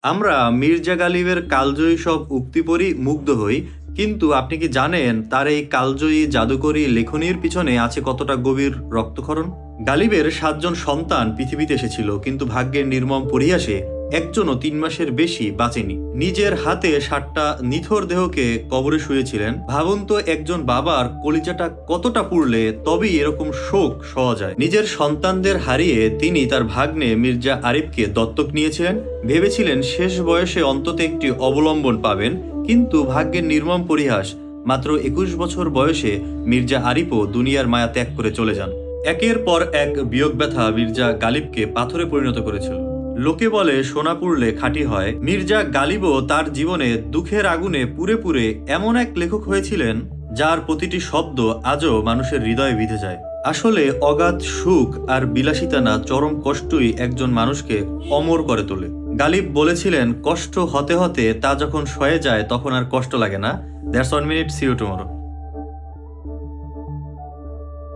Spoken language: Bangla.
আমরা মির্জা গালিবের কালজয়ী সব উক্তি পড়ি মুগ্ধ হই, কিন্তু আপনি কি জানেন তার এই কালজয়ী জাদুকরী লেখনীর পিছনে আছে কতটা গভীর রক্তক্ষরণ? গালিবের 7 জন সন্তান পৃথিবীতে এসেছিল, কিন্তু ভাগ্যের নির্মম পরিহাসে একজনও 3 মাসের বেশি বাঁচেনি। নিজের হাতে 7টা নিথর দেহকে কবরে শুয়েছিলেন। ভাবুন তো, একজন বাবার কলিজাটা কতটা পুড়লে তবেই এরকম শোক সওয়া যায়। নিজের সন্তানদের হারিয়ে তিনি তার ভাগ্নে মির্জা আরিফকে দত্তক নিয়েছিলেন। ভেবেছিলেন শেষ বয়সে অন্তত একটি অবলম্বন পাবেন, কিন্তু ভাগ্যের নির্মম পরিহাস, মাত্র 21 বছর বয়সে মির্জা আরিফও দুনিয়ার মায়া ত্যাগ করে চলে যান। একের পর এক বিয়োগ ব্যথা মির্জা গালিবকে পাথরে পরিণত করেছিল। লোকে বলে সোনা পুড়লে খাঁটি হয়। মির্জা গালিবও তার জীবনে দুঃখের আগুনে পুড়ে পুড়ে এমন এক লেখক হয়েছিলেন যার প্রতিটি শব্দ আজও মানুষের হৃদয়ে বিঁধে যায়। আসলে অগাধ সুখ আর বিলাসিতা না, চরম কষ্টই একজন মানুষকে অমর করে তোলে। গালিব বলেছিলেন, কষ্ট হতে হতে তা যখন সয়ে যায় তখন আর কষ্ট লাগে না। That's 1 minute, see you tomorrow.